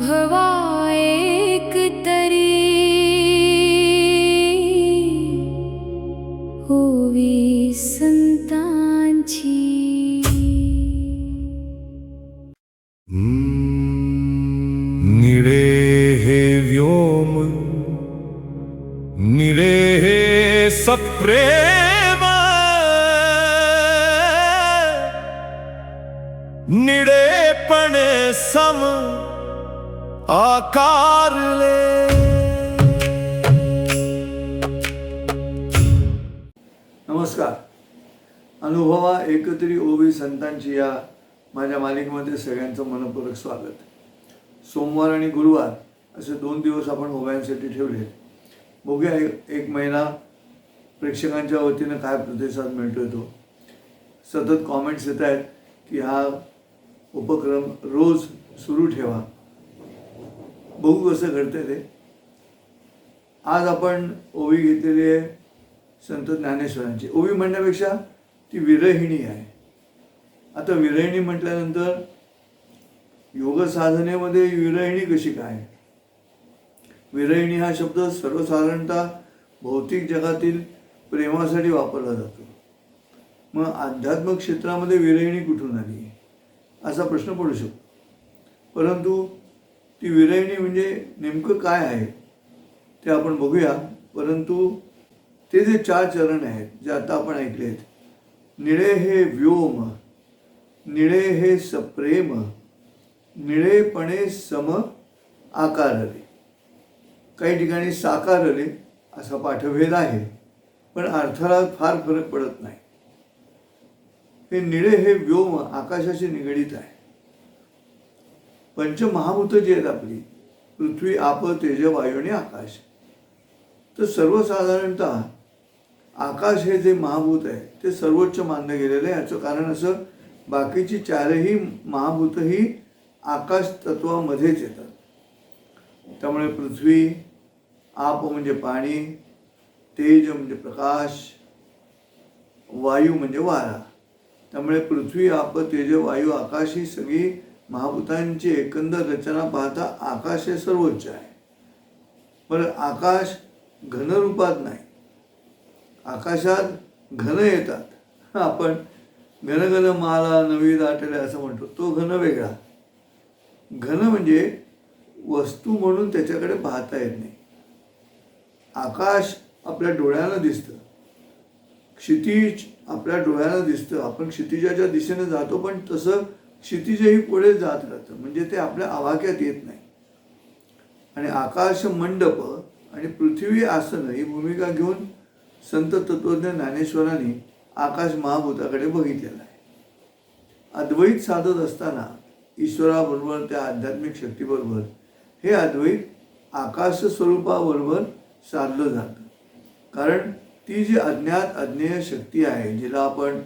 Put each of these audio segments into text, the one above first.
अनुभवा एक तरी होवी संतांची। निळे हे व्योम, निळे हे सप्रेम, निळेपणे सम आकारले। नमस्कार. अनुभवा एकतरी ओवी संतांची या माझ्या मालिकेमध्ये सगळ्यांचं मनपूर्वक स्वागत. सोमवार आणि गुरुवार असे 2 दिवस आपण ओव्यांसाठी ठेवले. बघूया एक महिना प्रेक्षकांच्या वतीनं काय प्रतिसाद मिळतोय तो. सतत कॉमेंट्स येत आहेत की हा उपक्रम रोज सुरू ठेवा. बघू कसं घडतंय ते. आज आपण ओवी घेतलेली आहे संत ज्ञानेश्वरांची. ओवी म्हणण्यापेक्षा ती विरहिणी आहे. आता विरहिणी म्हटल्यानंतर योग साधनेमध्ये विरहिणी कशी काय? विरहिणी हा शब्द सर्वसाधारणतः भौतिक जगातील प्रेमासाठी वापरला जातो. मग आध्यात्मिक क्षेत्रामध्ये विरहिणी कुठून आली असा प्रश्न पडू शकतो. परंतु ती विरहिणी म्हणजे नेमकं काय आहे ते आपण बघूया. परंतु ते जे 4 चरण आहेत जे आता आपण ऐकले आहेत, निळे हे व्योम, निळे हे सप्रेम, निळेपणे सम आकारले. काही ठिकाणी साकारले असा पाठभेद आहे, पण अर्थाला फार फरक पडत नाही. हे निळे हे व्योम आकाशाशी निगडीत आहे. पंचमहाभूत जी आहेत आपली, पृथ्वी, आप, तेज, वायू आणि आकाश. तर सर्वसाधारणतः आकाश हे जे महाभूत आहे ते सर्वोच्च मानलं गेलेलं आहे. याचं कारण असं, बाकीची 4ही महाभूतही आकाश तत्वामध्येच येतात. त्यामुळे पृथ्वी, आप म्हणजे पाणी, तेज म्हणजे प्रकाश, वायू म्हणजे वारा. त्यामुळे पृथ्वी, आप, तेज, वायू, आकाश ही सगळी महाभूतांची एकंदर रचना पाहता आकाश हे सर्वोच्च आहे. बरं, आकाश घनरूपात नाही. आकाशात घन येतात. आपण घन घन माला नवी दाटले असं म्हणतो, तो घन वेगळा. घन म्हणजे वस्तू म्हणून त्याच्याकडे पाहता येत नाही. आकाश आपल्या डोळ्यानं दिसतं, क्षितिज आपल्या डोळ्यानं दिसतं. आपण क्षितिजाच्या दिशेने जातो, पण तसं क्षितिजही पुढे जात राहतं, म्हणजे ते आपल्या आवाक्यात येत नाही. आणि आकाश मंडप आणि पृथ्वी आसन ही भूमिका घेऊन संत तत्वज्ञ ज्ञानेश्वरांनी आकाश महाभूताकडे बघितलेला आहे. अद्वैत साधत असताना ईश्वराबरोबर, त्या आध्यात्मिक शक्तीबरोबर हे अद्वैत आकाश स्वरूपाबरोबर साधलं जातं. कारण ती जी अज्ञात अज्ञेय शक्ती आहे, जिला आपण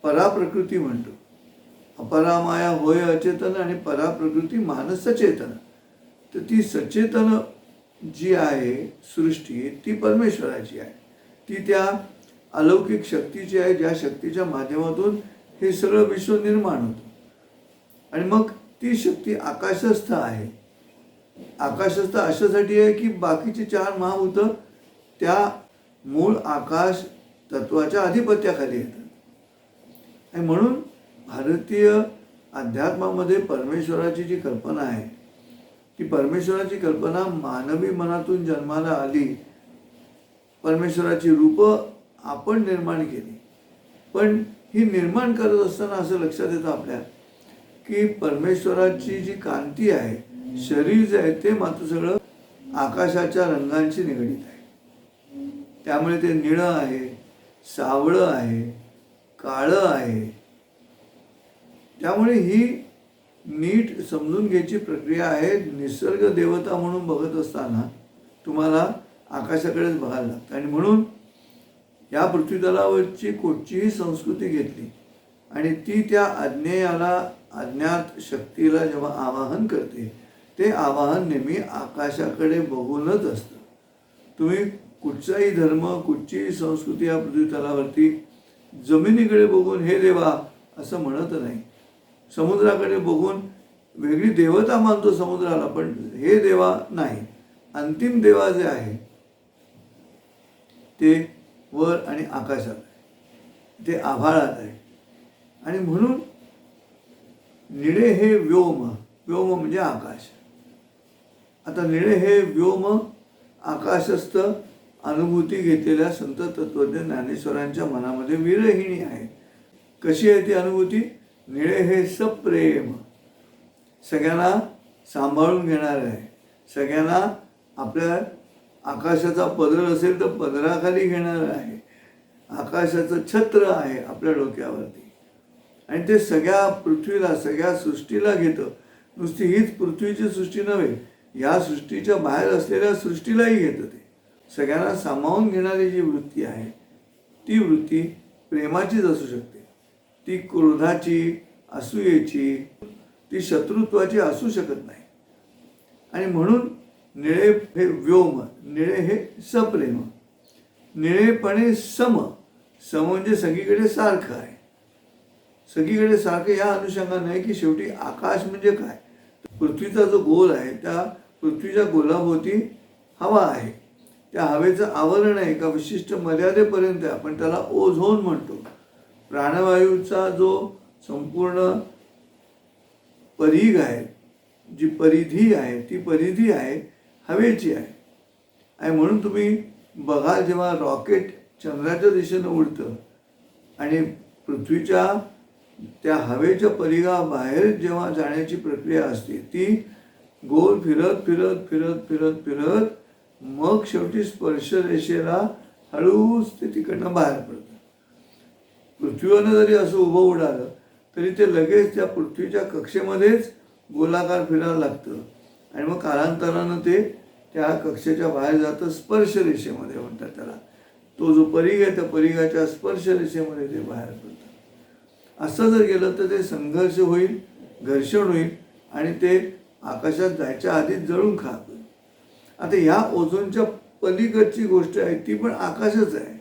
पराप्रकृती म्हणतो. अपरामाया होय अचेतन आणि पराप्रकृती मानस सचेतन. तर ती सचेतन जी आहे सृष्टी, ती परमेश्वराची आहे. ती त्या अलौकिक शक्तीची आहे, ज्या शक्तीच्या माध्यमातून हे सगळं विश्व निर्माण होतं. आणि मग ती शक्ती आकाशस्थ आहे. आकाशस्थ अशासाठी आहे की बाकीची 4 महाभूत त्या मूळ आकाश तत्वाच्या आधिपत्याखाली येतात. आणि म्हणून भारतीय अध्यात्मामध्ये परमेश्वराची जी कल्पना आहे, ती परमेश्वराची कल्पना मानवी मनातून जन्माला आली. परमेश्वराची रूपं आपण निर्माण केली. पण ही निर्माण करत असताना असं लक्षात येतं आपल्या की परमेश्वराची जी कांती आहे, शरीर जे आहे ते मात्र सगळं आकाशाच्या रंगांशी निगडीत आहे. त्यामुळे ते निळं आहे, सावळं आहे, काळं आहे. त्यामुळे ही नीट समजून घ्यायची प्रक्रिया आहे. निसर्ग देवता म्हणून बघत असताना तुम्हाला आकाशाकडेच बघायला लागतं. आणि म्हणून या पृथ्वीतलावरची कुठचीही संस्कृती घेतली आणि ती त्या अज्ञेयाला, अज्ञात शक्तीला जेव्हा आवाहन करते, ते आवाहन नेहमी आकाशाकडे बघूनच असतं. तुम्ही कुठचाही धर्म, कुठचीही संस्कृती या पृथ्वीतलावरती जमिनीकडे बघून हे देवा असं म्हणत नाही. समुद्राकडे बघून वेगळी देवता मानतो समुद्राला, पण हे देवा नाही. अंतिम देवा जे आहे ते वर आणि आकाशात आहे, ते आभाळात आहे. आणि म्हणून निळे हे व्योम, व्योम म्हणजे आकाश. आता निळे हे व्योम आकाशस्थ अनुभूती घेतलेल्या संत तत्वज्ञ ज्ञानेश्वरांच्या मनामध्ये विरहिणी आहे. कशी आहे ती अनुभूती? निळे हे सप्रेम, सगळ्यांना सांभाळून घेणार आहे, सगळ्यांना आपल्या आकाशाचा पदर असेल तर पदराखाली घेणार आहे, आकाशाचं छत्र आहे आपल्या डोक्यावरती, आणि ते सगळ्या पृथ्वीला, सगळ्या सृष्टीला घेतं. नुसती हीच पृथ्वीची सृष्टी नव्हे, या सृष्टीच्या बाहेर असलेल्या सृष्टीलाही घेतं. ते सगळ्यांना सामावून घेणारी जी वृत्ती आहे ती वृत्ती प्रेमाचीच असू शकते. ती क्रोधाची, असूयेची, ती शत्रुत्वाची असू शकत नाही. आणि म्हणून निळे हे व्योम, निळे हे सप्रेम, निळेपणे सम, सम म्हणजे सगळीकडे सारखं आहे. सगळीकडे सारखं या अनुषंगाने आहे की शेवटी आकाश म्हणजे काय? पृथ्वीचा जो गोल आहे त्या पृथ्वीच्या गोलाभोवती हवा आहे. त्या हवेचं आवरण आहे एका विशिष्ट मर्यादेपर्यंत, आपण त्याला ओझोन म्हणतो. प्राणवायूचा जो संपूर्ण परिघ आहे, जी परिधी आहे, ती परिधी आहे हवेची आहे. आणि म्हणून तुम्ही बघा, जेव्हा रॉकेट चंद्राच्या दिशेनं उडतं आणि पृथ्वीच्या त्या हवेच्या परिघाबाहेर जेव्हा जाण्याची प्रक्रिया असते, ती गोल फिरत फिरत फिरत फिरत फिरत मग शेवटी स्पर्शरेषेला हळूच ते तिकडनं बाहेर पडतं. पृथ्वीवरनं जरी असं उभं उडालं तरी ते लगेच त्या पृथ्वीच्या कक्षेमध्येच गोलाकार फिरायला लागतं आणि मग कालांतरानं ते त्या कक्षेच्या बाहेर जातं. स्पर्शरेषेमध्ये म्हणतात त्याला. तो जो परिघ आहे त्या परिघाच्या स्पर्शरेषेमध्ये ते बाहेर पडतं. असं जर गेलं तर ते संघर्ष होईल, घर्षण होईल आणि ते आकाशात जायच्या आधीच जळून खाक होईल. आता या ओझोनच्या पलीकडची गोष्ट आहे ती पण आकाशच आहे,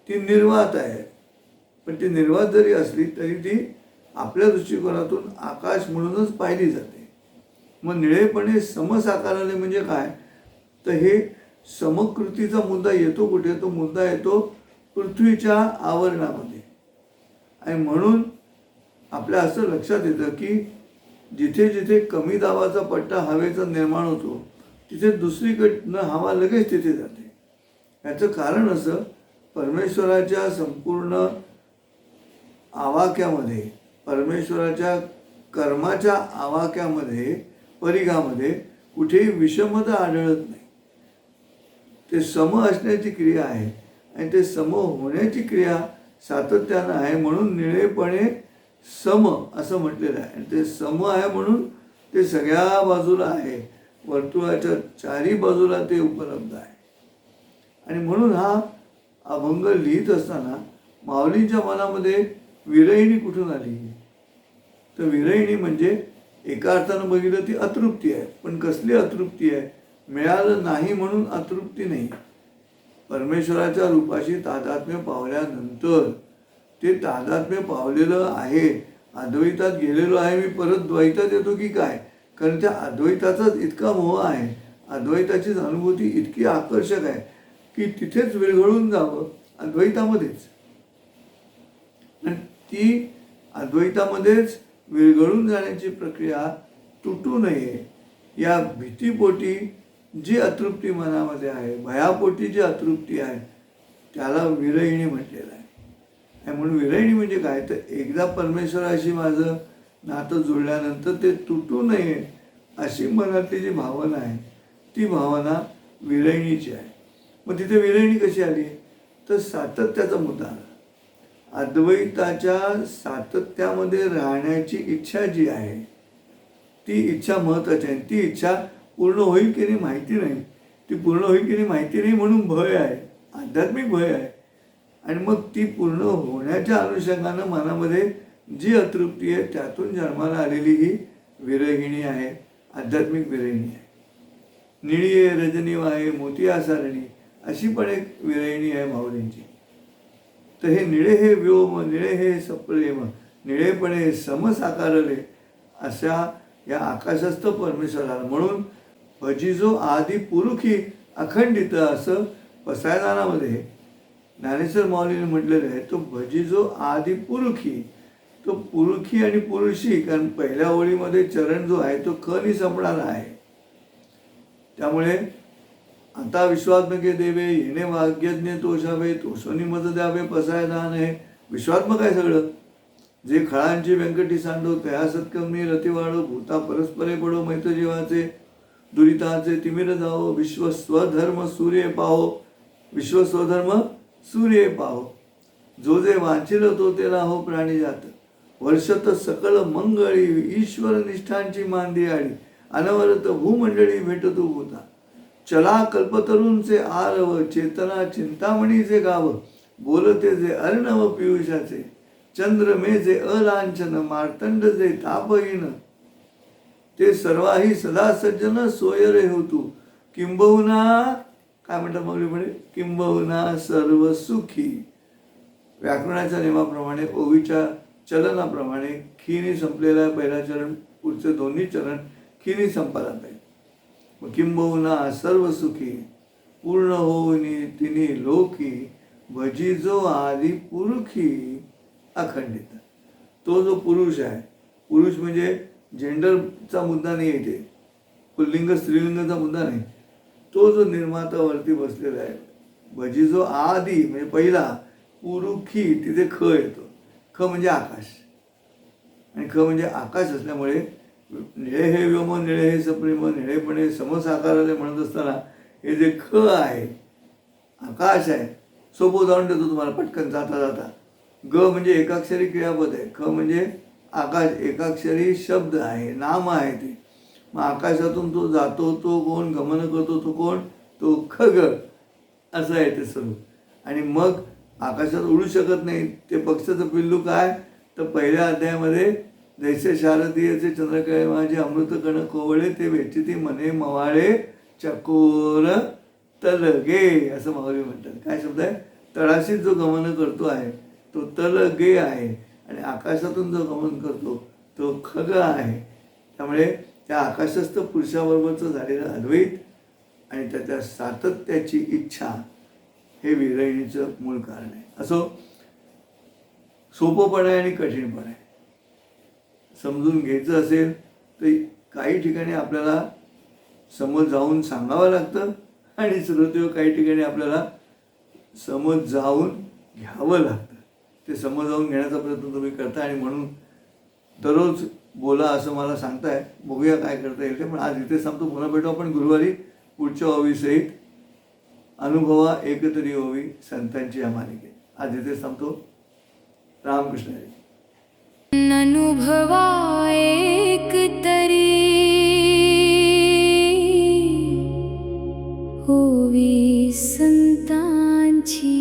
ती निर्वात आहे. पण ती निर्वात जरी असली तरी ती आपल्या दृष्टिकोनातून आकाश म्हणूनच पाहिली जाते. मग निळेपणे समसाकाराने म्हणजे काय? तर हे समकृतीचा मुद्दा येतो कुठे? तो मुद्दा येतो पृथ्वीच्या आवरणामध्ये. आणि म्हणून आपल्या असं लक्षात येतं की जिथे जिथे कमी दाबाचा पट्टा हवेचा निर्माण होतो तिथे दुसरीकडनं हवा लगेच तिथे जाते. याचं कारण असं, परमेश्वराच्या संपूर्ण आवाक्यामध्ये, परमेश्वराच्या कर्माच्या आवाक्यामध्ये, परिघामध्ये कुठेही विषमता आढळत नाही. ते सम असण्याची क्रिया आहे आणि ते सम होण्याची क्रिया सातत्यानं आहे. म्हणून निळेपणे सम असं म्हटलेलं आहे. आणि ते सम आहे म्हणून ते सगळ्या बाजूला आहे, वर्तुळाच्या चारी बाजूला ते उपलब्ध आहे. आणि म्हणून हा अभंग लिहित असताना माऊलींच्या मनामध्ये विरहिणी कुठून आली? तर विरहिणी म्हणजे एका अर्थानं बघितलं ती अतृप्ती आहे. पण कसली अतृप्ती आहे? मिळालं नाही म्हणून अतृप्ती नाही. परमेश्वराच्या रूपाशी तादात्म्य पावल्यानंतर ते तादात्म्य पावलेलं आहे, अद्वैतात गेलेलो आहे, मी परत द्वैतात येतो की काय? कारण त्या अद्वैताचाच इतका मोह आहे, अद्वैताचीच अनुभूती इतकी आकर्षक आहे की तिथेच विरघळून जावं अद्वैतामध्येच. आणि ती अद्वैतामध्येच विरघळून जाण्याची प्रक्रिया तुटू नये या भीतीपोटी जी अतृप्ती मनामध्ये आहे, भयापोटी जी अतृप्ती आहे, त्याला विरहिणी म्हटलेलं आहे. आणि म्हणून विरहिणी म्हणजे काय? तर एकदा परमेश्वराशी माझं नातं जुळल्यानंतर ते तुटू नये अशी मनातली जी भावना आहे ती भावना विरहिणीची आहे. मग तिथे विरहिणी कशी आली? तर सातत्याचा मुद्दा आला. अद्वैताच्या सातत्यामध्ये राहण्याची इच्छा जी आहे ती इच्छा महत्त्वाची आहे. ती इच्छा पूर्ण होईल की नाही माहिती नाही, ती पूर्ण होईल की नाही माहिती नाही म्हणून भय आहे, आध्यात्मिक भय आहे. आणि मग ती पूर्ण होण्याच्या अनुषंगानं मनामध्ये जी अतृप्ती आहे त्यातून जन्माला आलेली ही विरहिणी आहे, आध्यात्मिक विरहिणी आहे. निळी आहे रजनी वाहे मोती आसारणी अशी पण एक विरहिणी आहे माऊलींची. तर हे निळे हे व्योम, निळे हे सप्रेम, निळेपणे समसाकारले अशा या आकाशस्थ परमेश्वराला म्हणून भजिजो आदी पुरुषी अखंडित असं पसायदानामध्ये ज्ञानेश्वर माऊलीने म्हटलेलं आहे. तो भजिजो आदी पुरुषी, तो पुरुषी आणि पुरुषी, कारण पहिल्या ओळीमध्ये चरण जो आहे तो कनी संपणारा आहे. त्यामुळे आता विश्वात्मके देवे येणे भाग्यज्ञ तोषावे तोषोनी मत द्यावे पसायदान आहे. विश्वात्मक आहे सगळं. जे खळांची व्यंकटी सांडो तया सत्कर्मी रतिवाडो भूता परस्परे पडो मैत्र जीवाचे दुरिताचे तिमिर जाओ विश्व स्वधर्म सूर्य पाहो, विश्व स्वधर्म सूर्य पाहो. जो जे वांचिल तो ते राहो प्राणी जात वर्षत सकल मंगळी ईश्वर निष्ठांची मांदी आडी अनवरत भूमंडळी भेटतो भूता. चला कल्पतरूंचे आरव चेतना चिंतामणीचे गाव बोलते जे अर्णव पियुषाचे चंद्रमे जे अलांछन मार्तंड जे तापहीन ते सर्वाही सदा सज्जन सोयरे होतू किंबहुना काय म्हणतात मग म्हणे किंबहुना सर्व सुखी. व्याकरणाच्या नियमाप्रमाणे ओवीच्या चलनाप्रमाणे खीने संपलेला पहिला चरण पुढचे दोन्ही चरण खीने संपायला पाहिजे. मग किंबहुना सर्व सुखी पूर्ण होऊनी तिने लोकी भजिजो आदी पुरुषी अखंडित. तो जो पुरुष आहे, पुरुष म्हणजे जेंडरचा मुद्दा नाही येते, पुल्लिंग स्त्रीलिंगाचा मुद्दा नाही. तो जो निर्मातावरती बसलेला आहे भजिजो आदी म्हणजे पहिला पुरुखी, तिथे ख येतो. ख म्हणजे आकाश आणि ख म्हणजे आकाश असल्यामुळे निळे हे व्योम निळे हे सप्रेम निळेपणे समसाकाराले म्हणत असताना हे जे ख आहे आकाश आहे. सोपं उदाहरण देतो तुम्हाला पटकन जाता जाता. ग म्हणजे एकाक्षरी क्रियापद आहे, ख म्हणजे आकाश एकाक्षरी शब्द आहे, नाम आहे ते. मग आकाशातून तो जातो तो कोण, गमन करतो तो कोण, तो खग असं आहे ते सर्व. आणि मग आकाशात उडू शकत नाही ते पक्षाचं पिल्लू काय, तर पहिल्या अध्यायामध्ये जैसे शारदीयचे चंद्रकळे माझे अमृतकण कोवळे ते वेचिती मने मवाळे चकोर तलगे असं माऊली म्हणतात. काय शब्द आहे, तळाशीत जो गमन करतो आहे तो तलगे आहे आणि आकाशातून जो गमन करतो तो खग आहे. त्यामुळे त्या आकाशस्थ पुरुषाबरोबरचं झालेलं अद्वैत आणि त्याच्या सातत्याची इच्छा हे विरहिणीचं मूळ कारण आहे. असो सोपं पण आहे आणि कठीण पण आहे. समजून घ्यायचं असेल तर काही ठिकाणी आपल्याला समज जाऊन सांगावं लागतं आणि श्रोतेव काही ठिकाणी आपल्याला समज जाऊन घ्यावं लागतं. ते समज जाऊन घेण्याचा प्रयत्न तुम्ही करता आणि म्हणून दररोज बोला असं मला सांगताय. बघूया काय करता येईल ते. पण आज इथे सांगतो. पुन्हा भेटू आपण गुरुवारी पुढच्या ओवीसहित अनुभवा एकतरी ओवी संतांची या मालिकेत. आज इथे सांगतो. रामकृष्ण हरी. अनुभवा एक तरी होवी संतांची.